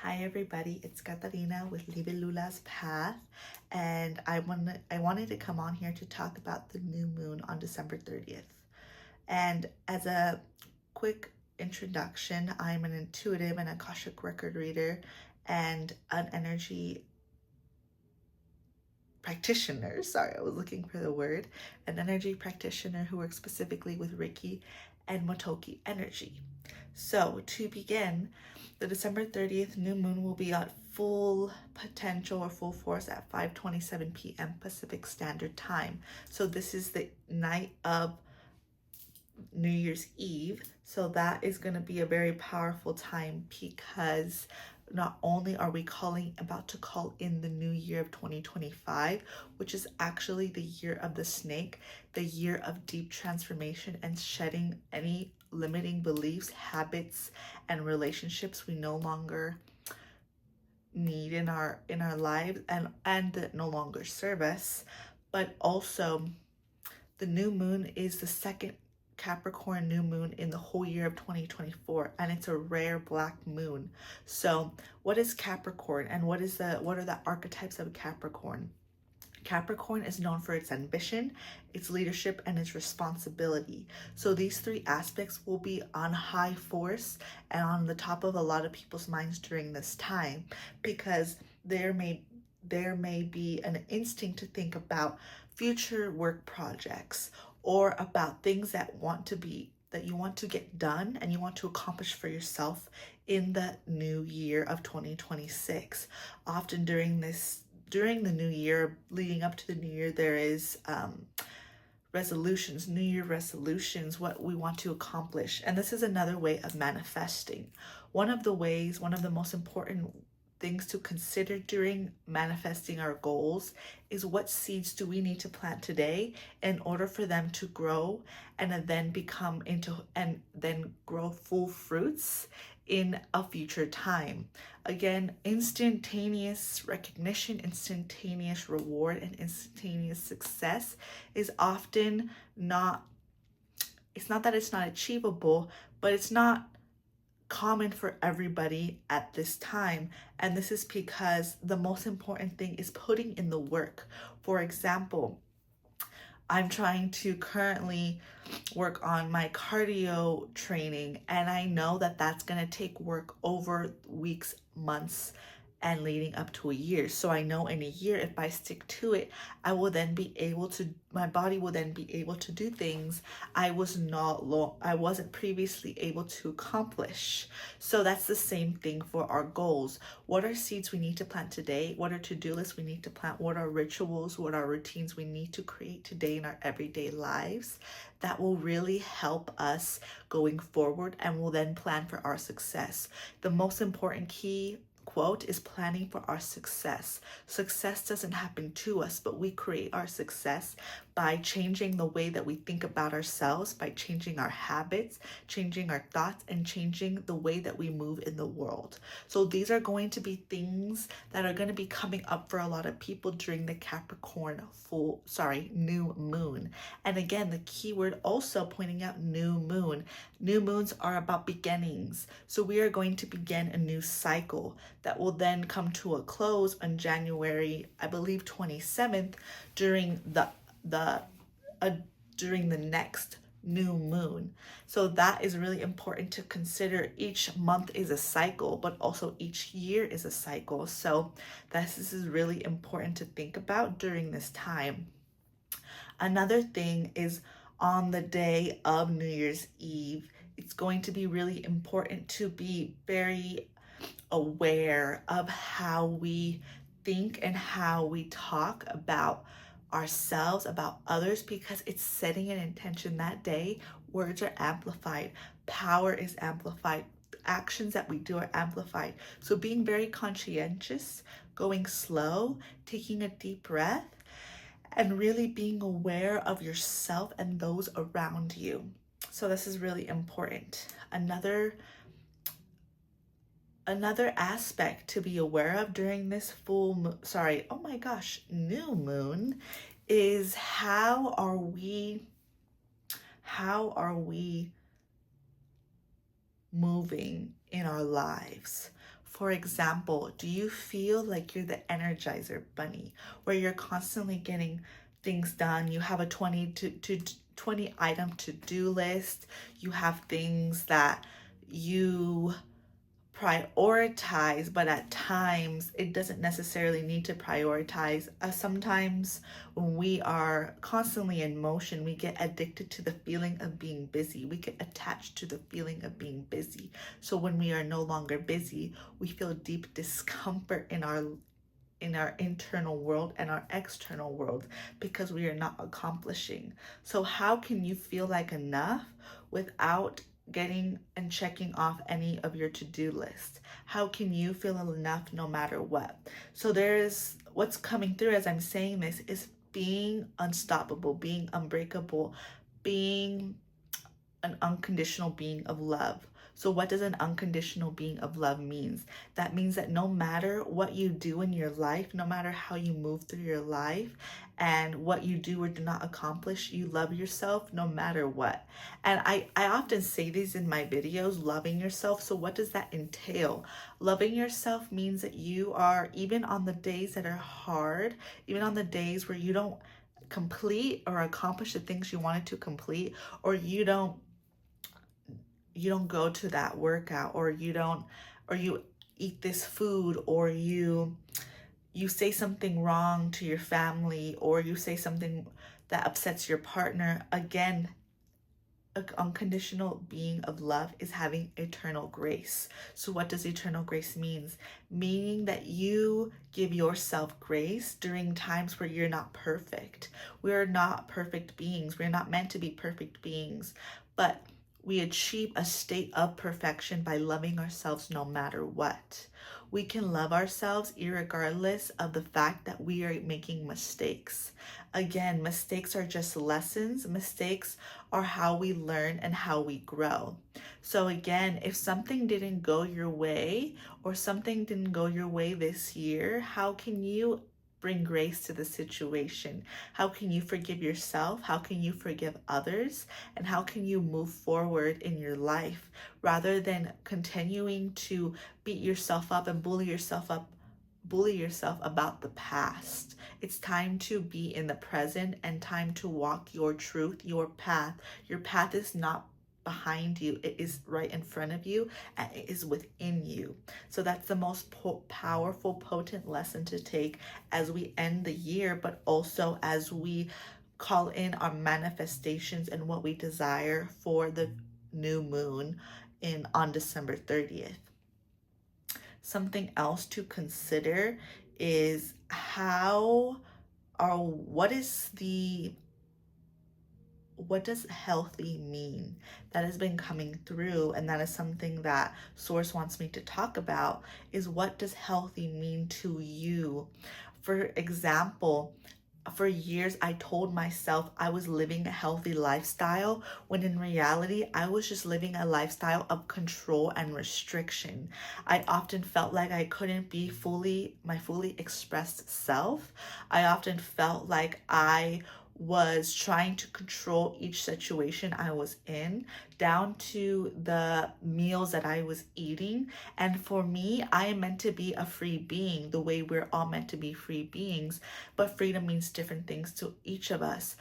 Hi everybody, it's Katarina with Liebe Lula's Path, and I wanted to come on here to talk about the new moon on December 30th. And as a quick introduction, I'm an intuitive and Akashic record reader and an energy practitioner. Sorry, I was looking for the word. An energy practitioner who works specifically with Reiki and Motoki energy. So to begin, the December 30th new moon will be at full potential or full force at 5:27 p.m. Pacific Standard Time. So this is the night of New Year's Eve. So that is going to be a very powerful time because not only are we about to call in the new year of 2025, which is actually the year of the snake, the year of deep transformation and shedding any limiting beliefs, habits, and relationships we no longer need in our lives and that no longer serve us. But also the new moon is the second Capricorn new moon in the whole year of 2024, and it's a rare black moon. So what is Capricorn, and what are the archetypes of Capricorn? Capricorn is known for its ambition, its leadership, and its responsibility. So these three aspects will be on high force and on the top of a lot of people's minds during this time, because there may be an instinct to think about future work projects or about things that you want to get done and you want to accomplish for yourself in the new year of 2026. Often during the new year, leading up to the new year, there is resolutions, new year resolutions, what we want to accomplish. And this is another way of manifesting. One of the most important things to consider during manifesting our goals is what seeds do we need to plant today in order for them to grow and then grow full fruits in a future time. Again, instantaneous recognition, instantaneous reward, and instantaneous success is often it's not that it's not achievable, but it's not common for everybody at this time. And this is because the most important thing is putting in the work. For example, I'm trying to currently work on my cardio training, and I know that that's going to take work over weeks, months, and leading up to a year. So I know in a year, if I stick to it, my body will then be able to do things I wasn't previously able to accomplish. So that's the same thing for our goals. What are seeds we need to plant today? What are to-do lists we need to plant? What are rituals? What are routines we need to create today in our everyday lives that will really help us going forward and will then plan for our success? The most important key quote is planning for our success. Success doesn't happen to us, but we create our success by changing the way that we think about ourselves, by changing our habits, changing our thoughts, and changing the way that we move in the world. So these are going to be things that are going to be coming up for a lot of people during the new moon. And again, the keyword also pointing out new moon. New moons are about beginnings. So we are going to begin a new cycle that will then come to a close on January, I believe 27th, during the next new moon. So that is really important to consider. Each month is a cycle, but also each year is a cycle. So this is really important to think about during this time. Another thing is on the day of New Year's Eve, it's going to be really important to be very aware of how we think and how we talk about ourselves, about others, because it's setting an intention that day. Words are amplified, power is amplified, actions that we do are amplified. So being very conscientious, going slow, taking a deep breath, and really being aware of yourself and those around you. So this is really important. Another aspect to be aware of during this new moon is how are we moving in our lives. For example, do you feel like you're the Energizer Bunny, where you're constantly getting things done? You have a 20 item to-do list. You have things that you prioritize, but at times it doesn't necessarily need to prioritize. Sometimes when we are constantly in motion, we get addicted to the feeling of being busy. We get attached to the feeling of being busy. So when we are no longer busy, we feel deep discomfort in our internal world and our external world because we are not accomplishing. So how can you feel like enough without getting and checking off any of your to-do list? How can you feel enough no matter what? So there's what's coming through as I'm saying this is being unstoppable, being unbreakable, being an unconditional being of love. So what does an unconditional being of love means? That means that no matter what you do in your life, no matter how you move through your life and what you do or do not accomplish, you love yourself no matter what. And I often say these in my videos, loving yourself. So what does that entail? Loving yourself means that you are, even on the days that are hard, even on the days where you don't complete or accomplish the things you wanted to complete, or you don't go to that workout, or you eat this food, or you say something wrong to your family, or you say something that upsets your partner. Again, an unconditional being of love is having eternal grace. So what does eternal grace means? Meaning that you give yourself grace during times where you're not perfect. We're not perfect beings. We're not meant to be perfect beings, but we achieve a state of perfection by loving ourselves no matter what. We can love ourselves irregardless of the fact that we are making mistakes. Again, mistakes are just lessons. Mistakes are how we learn and how we grow. So again, if something didn't go your way, or something didn't go your way this year, how can you bring grace to the situation? How can you forgive yourself? How can you forgive others? And how can you move forward in your life rather than continuing to beat yourself up and bully yourself about the past? It's time to be in the present and time to walk your truth, your path. Your path is not behind you, it is right in front of you, and it is within you. So that's the most powerful, potent lesson to take as we end the year, but also as we call in our manifestations and what we desire for the new moon on December 30th. Something else to consider is what does healthy mean? That has been coming through, and that is something that Source wants me to talk about, is what does healthy mean to you? For example, for years I told myself I was living a healthy lifestyle, when in reality I was just living a lifestyle of control and restriction. I often felt like I couldn't be my fully expressed self. I often felt like I was trying to control each situation I was in, down to the meals that I was eating. And for me, I am meant to be a free being, the way we're all meant to be free beings, but freedom means different things to each of us.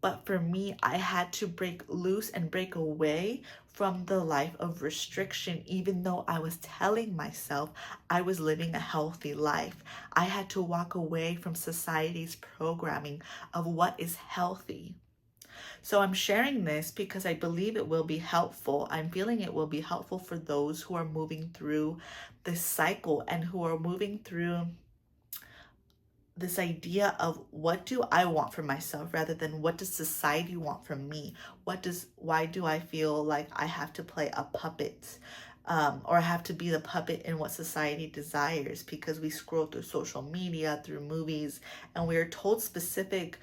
But for me, I had to break loose and break away from the life of restriction, even though I was telling myself I was living a healthy life. I had to walk away from society's programming of what is healthy. So I'm sharing this because I believe it will be helpful. I'm feeling it will be helpful for those who are moving through this cycle and who are moving through this idea of what do I want for myself rather than what does society want from me? Why do I feel like I have to play a puppet, or I have to be the puppet in what society desires? Because we scroll through social media, through movies, and we're told specific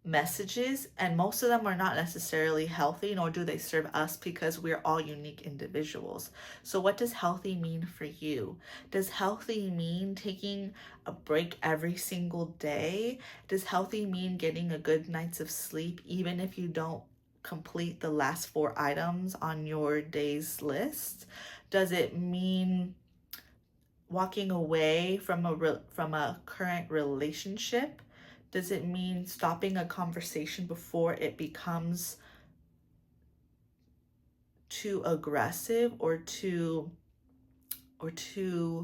messages, and most of them are not necessarily healthy, nor do they serve us, because we're all unique individuals. So what does healthy mean for you? Does healthy mean taking a break every single day? Does healthy mean getting a good night's of sleep even if you don't complete the last 4 items on your day's list? Does it mean walking away from a current relationship? Does it mean stopping a conversation before it becomes too aggressive or too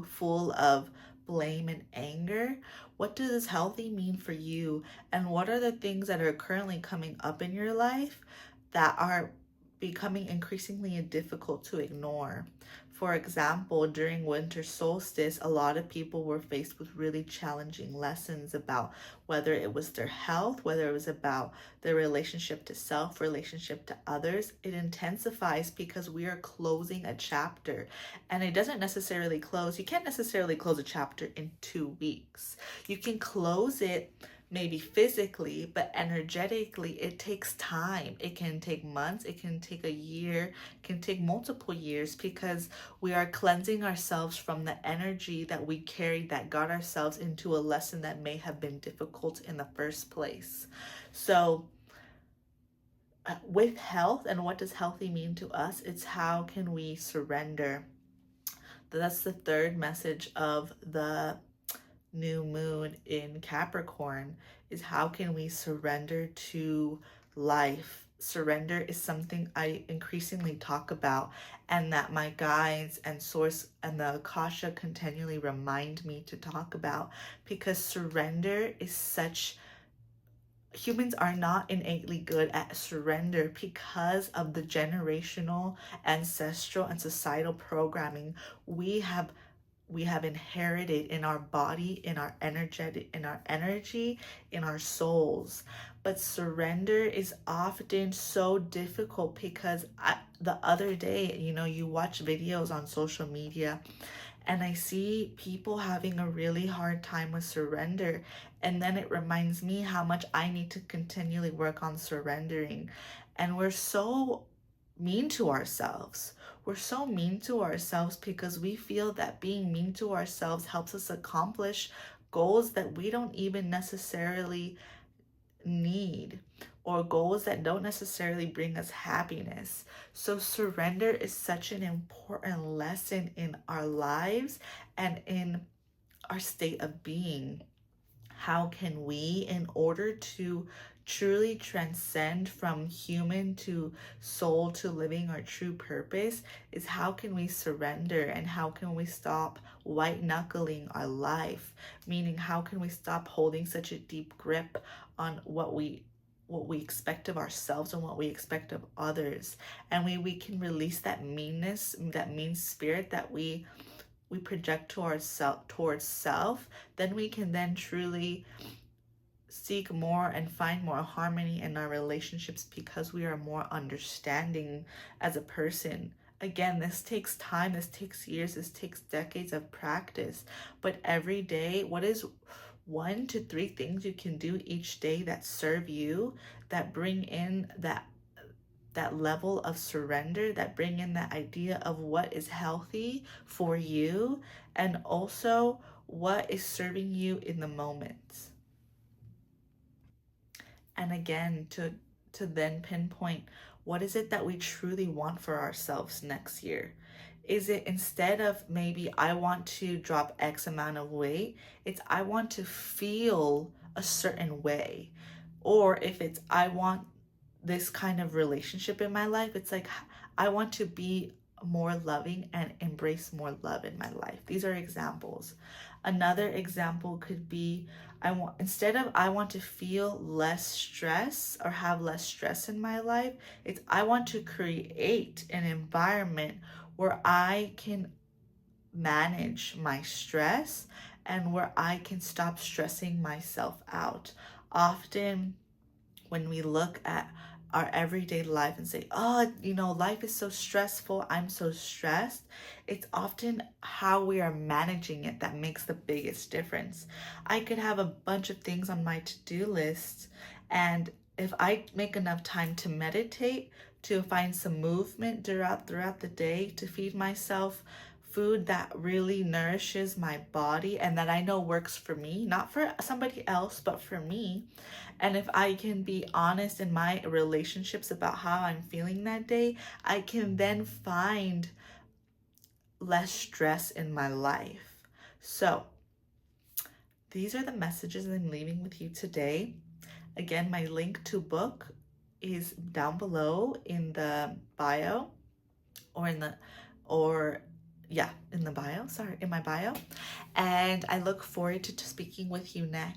full of blame and anger? What does healthy mean for you? And what are the things that are currently coming up in your life that are becoming increasingly difficult to ignore? For example, during winter solstice, a lot of people were faced with really challenging lessons about whether it was their health, whether it was about their relationship to self, relationship to others. It intensifies because we are closing a chapter, and it doesn't necessarily close. You can't necessarily close a chapter in 2 weeks. You can close it maybe physically, but energetically it takes time. It can take months, it can take a year, it can take multiple years, because we are cleansing ourselves from the energy that we carried that got ourselves into a lesson that may have been difficult in the first place. So with health, and what does healthy mean to us, it's how can we surrender. That's the third message of the new moon in Capricorn, is how can we surrender to life. Surrender is something I increasingly talk about, and that my guides and source and the Akasha continually remind me to talk about, because surrender is such, humans are not innately good at surrender because of the generational, ancestral, and societal programming we have inherited in our body, in our energy, in our souls. But surrender is often so difficult because the other day, you watch videos on social media, and I see people having a really hard time with surrender. And then it reminds me how much I need to continually work on surrendering. And we're so mean to ourselves. We're so mean to ourselves because we feel that being mean to ourselves helps us accomplish goals that we don't even necessarily need, or goals that don't necessarily bring us happiness. So surrender is such an important lesson in our lives and in our state of being. How can we, in order to truly transcend from human to soul to living our true purpose, is how can we surrender, and how can we stop white knuckling our life? Meaning, how can we stop holding such a deep grip on what we expect of ourselves and what we expect of others, and we can release that meanness, that mean spirit that we project towards self. Then we can then truly seek more and find more harmony in our relationships, because we are more understanding as a person. Again, this takes time, this takes years, this takes decades of practice. But every day, what is 1 to 3 things you can do each day that serve you, that bring in that level of surrender, that bring in that idea of what is healthy for you, and also what is serving you in the moment. And again, to then pinpoint, what is it that we truly want for ourselves next year? Is it, instead of maybe I want to drop X amount of weight, it's I want to feel a certain way? Or if it's I want this kind of relationship in my life, it's like I want to be more loving and embrace more love in my life. These are examples. Another example could be, I want to feel less stress or have less stress in my life, it's I want to create an environment where I can manage my stress and where I can stop stressing myself out. Often when we look at our everyday life and say, oh, life is so stressful, I'm so stressed, it's often how we are managing it that makes the biggest difference. I could have a bunch of things on my to-do list, and if I make enough time to meditate, to find some movement throughout the day, to feed myself food that really nourishes my body and that I know works for me, not for somebody else, but for me. And if I can be honest in my relationships about how I'm feeling that day, I can then find less stress in my life. So these are the messages I'm leaving with you today. Again, my link to book is down below in the bio, or in the, or yeah, in the bio, sorry, in my bio. And I look forward to speaking with you next.